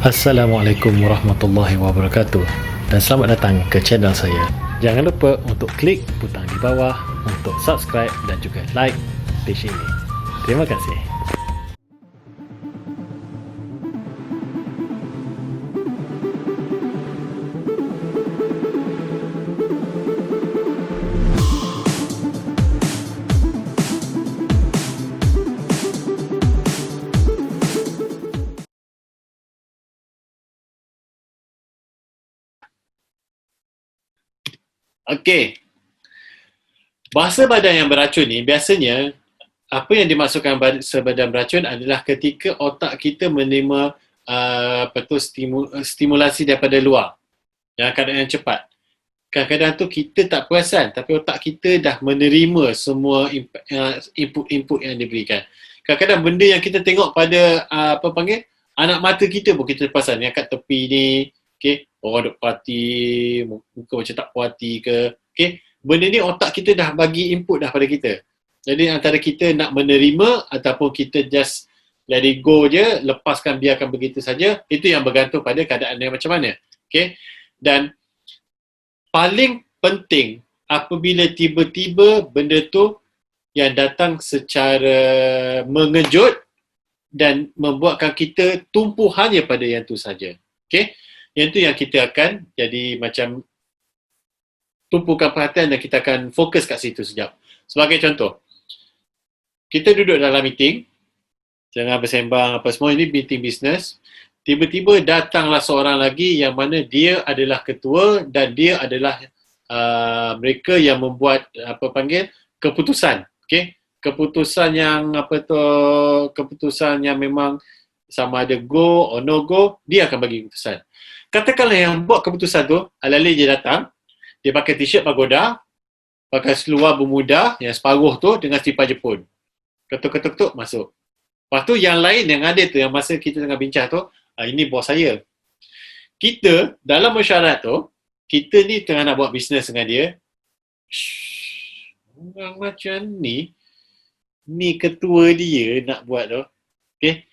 Assalamualaikum warahmatullahi wabarakatuh dan selamat datang ke channel saya. Jangan lupa untuk klik butang di bawah untuk subscribe dan juga like page ini. Terima kasih. Okey. Bahasa badan yang beracun ni biasanya apa yang dimaksudkan bahasa badan beracun adalah ketika otak kita menerima stimulasi daripada luar dalam keadaan yang cepat. Kadang-kadang tu kita tak perasan tapi otak kita dah menerima semua input yang diberikan. Kadang-kadang benda yang kita tengok pada anak mata kita pun kita perasan yang kat tepi ni, okey, orang duk parti, muka macam tak puas hati ke, okey. Benda ni otak kita dah bagi input dah pada kita. Jadi antara kita nak menerima ataupun kita just let it go je, lepaskan biarkan begitu saja, itu yang bergantung pada keadaan dia macam mana. Okey. Dan paling penting apabila tiba-tiba benda tu yang datang secara mengejut dan membuatkan kita tumpu hanya pada yang tu saja. Okey. Yang tu yang kita akan jadi macam tumpukan perhatian dan kita akan fokus kat situ sekejap. Sebagai contoh, kita duduk dalam meeting, jangan bersembang apa semua, ini meeting business. Tiba-tiba datanglah seorang lagi yang mana dia adalah ketua dan dia adalah mereka yang membuat keputusan. Okay? Keputusan yang keputusan yang memang sama ada go or no go, dia akan bagi keputusan. Katakanlah yang buat keputusan tu, alih-alih dia datang, dia pakai t-shirt pagoda, pakai seluar bermuda yang separuh tu dengan selipar Jepun. Ketuk-ketuk masuk. Lepas tu yang lain yang ada tu, yang masa kita tengah bincang tu, ini bos saya. Kita dalam mesyuarat tu, kita ni tengah nak buat bisnes dengan dia. Orang macam ni ketua dia nak buat tu. Okay.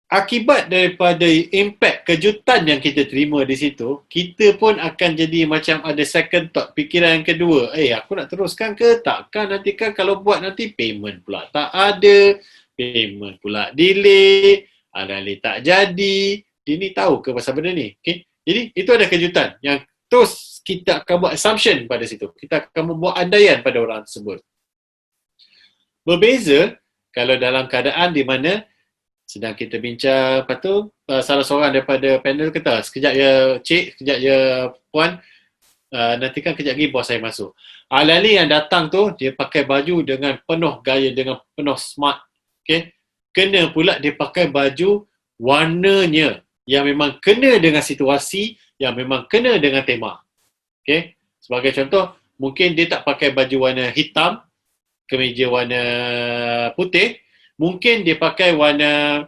Akibat daripada impak kejutan yang kita terima di situ, kita pun akan jadi macam ada second thought, fikiran yang kedua. Aku nak teruskan ke? Takkan nanti kan kalau buat nanti payment pula tak ada, payment pula delay, alih-alih tak jadi. Dia ni tahu ke pasal benda ni? Okay? Jadi itu ada kejutan yang terus kita akan buat assumption pada situ. Kita akan membuat andaian pada orang tersebut. Berbeza kalau dalam keadaan di mana sedang kita bincang, lepas tu salah seorang daripada panel kata, sekejap ya cik, sekejap ya puan, nanti kan kejap lagi bos saya masuk. Alih-alih yang datang tu, dia pakai baju dengan penuh gaya, dengan penuh smart. Okay? Kena pula dia pakai baju warnanya yang memang kena dengan situasi, yang memang kena dengan tema. Okay? Sebagai contoh, mungkin dia tak pakai baju warna hitam, kemeja warna putih, mungkin dia pakai warna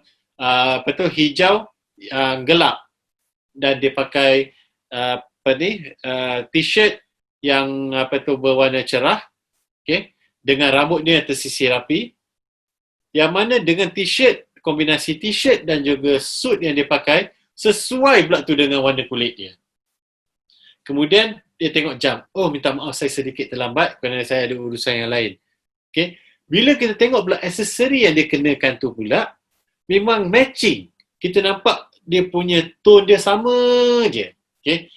hijau gelap dan dia pakai t-shirt yang berwarna cerah, okay, dengan rambut dia tersisir rapi, yang mana dengan t-shirt, kombinasi t-shirt dan juga suit yang dia pakai sesuai pula tu dengan warna kulit dia. Kemudian dia tengok jam, minta maaf saya sedikit terlambat kerana saya ada urusan yang lain. Okay. Bila kita tengok pula aksesori yang dia kenakan tu pula, memang matching. Kita nampak dia punya tone dia sama je. Okay?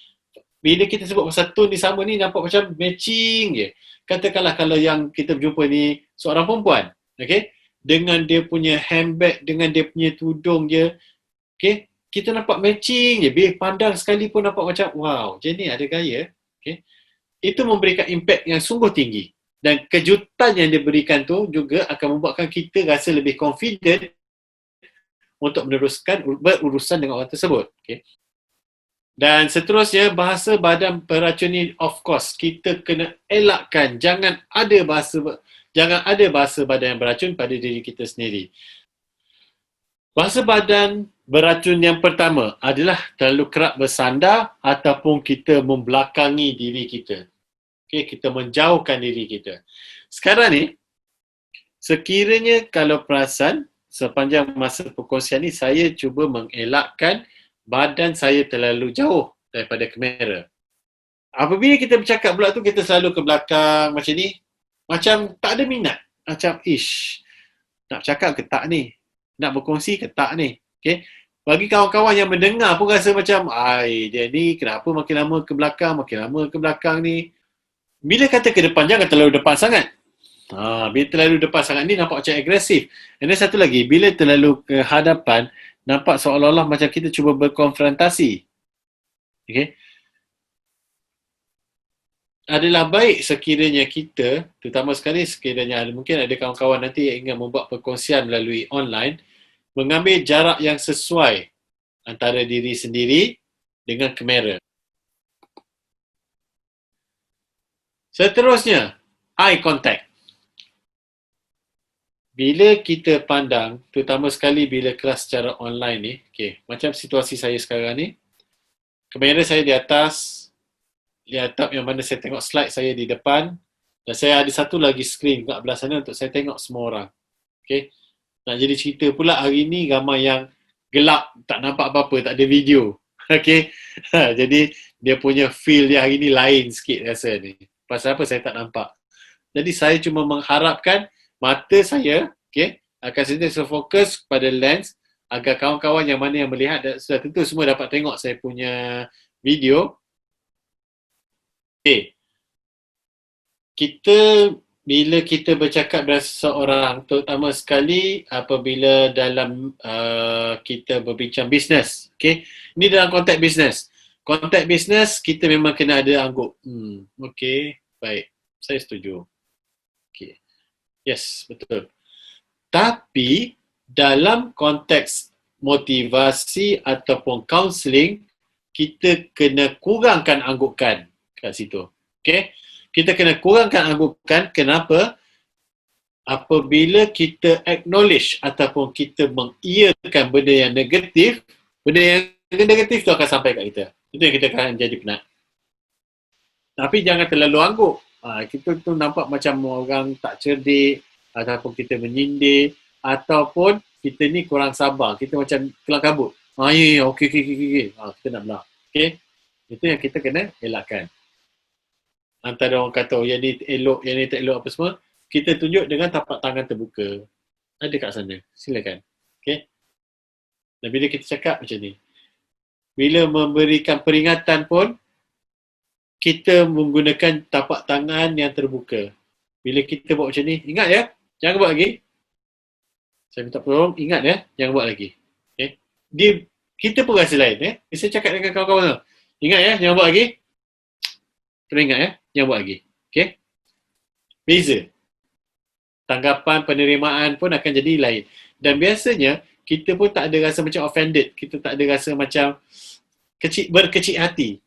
Bila kita sebut pasal tone dia sama ni, nampak macam matching je. Katakanlah kalau yang kita berjumpa ni seorang perempuan, okay? Dengan dia punya handbag, dengan dia punya tudung dia, okay? Kita nampak matching je. Bila pandang sekali pun nampak macam, wow, je ni ada gaya. Okay? Itu memberikan impact yang sungguh tinggi. Dan kejutan yang diberikan tu juga akan membuatkan kita rasa lebih confident untuk meneruskan berurusan dengan orang tersebut. Okay. Dan seterusnya, bahasa badan beracun ni, of course, kita kena elakkan. Jangan ada bahasa badan yang beracun pada diri kita sendiri. Bahasa badan beracun yang pertama adalah terlalu kerap bersandar ataupun kita membelakangi diri kita. Okay, kita menjauhkan diri kita. Sekarang ni, sekiranya kalau perasan, sepanjang masa perkongsian ni saya cuba mengelakkan badan saya terlalu jauh daripada kamera. Apabila kita bercakap pula tu, kita selalu ke belakang macam ni, macam tak ada minat. Macam, nak bercakap ke tak ni? Nak berkongsi ke tak ni? Okay? Bagi kawan-kawan yang mendengar pun rasa macam, dia ni kenapa makin lama ke belakang ni? Bila kata ke depan, jangan terlalu depan sangat. Bila terlalu depan sangat ni nampak macam agresif. Dan satu lagi, bila terlalu ke hadapan, nampak seolah-olah macam kita cuba berkonfrontasi. Okay? Adalah baik sekiranya kita, terutama sekali sekiranya mungkin ada kawan-kawan nanti yang ingin membuat perkongsian melalui online, mengambil jarak yang sesuai antara diri sendiri dengan kamera. Seterusnya, eye contact. Bila kita pandang, terutama sekali bila kelas secara online ni, macam situasi saya sekarang ni, kamera saya di atas, laptop yang mana saya tengok slide saya di depan, dan saya ada satu lagi skrin kat belah sana untuk saya tengok semua orang. Nak jadi cerita pula hari ni gambar yang gelap, tak nampak apa-apa, tak ada video. Jadi dia punya feel dia hari ni lain sikit rasa ni. Pasal apa saya tak nampak. Jadi saya cuma mengharapkan mata saya akan sentiasa fokus pada lens agar kawan-kawan yang mana yang melihat sudah tentu semua dapat tengok saya punya video. Bila kita bercakap dengan seseorang, terutama sekali apabila dalam kita berbincang bisnes. Ini dalam konteks bisnes. Konteks bisnes, kita memang kena ada angguk. Baik. Saya setuju. Yes, betul. Tapi, dalam konteks motivasi ataupun counselling, kita kena kurangkan anggukan kat situ. Kita kena kurangkan anggukan. Kenapa? Apabila kita acknowledge ataupun kita mengiyakan benda yang negatif tu akan sampai kat kita. Itu yang kita akan jadi penat. Tapi jangan terlalu angguk. Kita tu nampak macam orang tak cerdik, ataupun kita menyindir, ataupun kita ni kurang sabar. Kita macam kelang kabut. Okey. Kita nak belah. Itu yang kita kena elakkan. Antara orang kata, yang ni elok, yang ni tak elok apa semua, kita tunjuk dengan tapak tangan terbuka. Ada kat sana. Silakan. Dan bila kita cakap macam ni, bila memberikan peringatan pun, kita menggunakan tapak tangan yang terbuka. Bila kita buat macam ni, ingat ya, jangan buat lagi. Saya minta tolong, ingat ya, jangan buat lagi. Kita pun rasa lain. Saya cakap dengan kawan-kawan, ingat ya, jangan buat lagi. Teringat ya, jangan buat lagi. Beza. Tanggapan, penerimaan pun akan jadi lain. Dan biasanya, kita pun tak ada rasa macam offended. Kita tak ada rasa macam berkecil hati.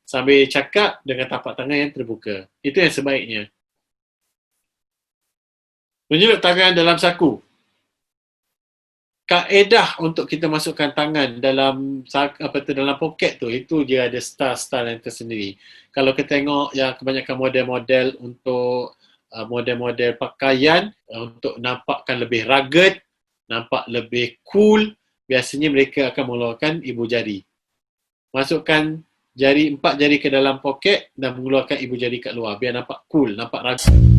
Sambil cakap dengan tapak tangan yang terbuka. Itu yang sebaiknya. Menyelup tangan dalam saku. Kaedah untuk kita masukkan tangan dalam dalam poket tu, itu dia ada style yang tersendiri. Kalau kita tengok yang kebanyakan model-model untuk model-model pakaian untuk nampakkan lebih rugged, nampak lebih cool, biasanya mereka akan mengeluarkan ibu jari. Masukkan 4 jari ke dalam poket dan mengeluarkan ibu jari kat luar biar nampak cool, nampak rugged.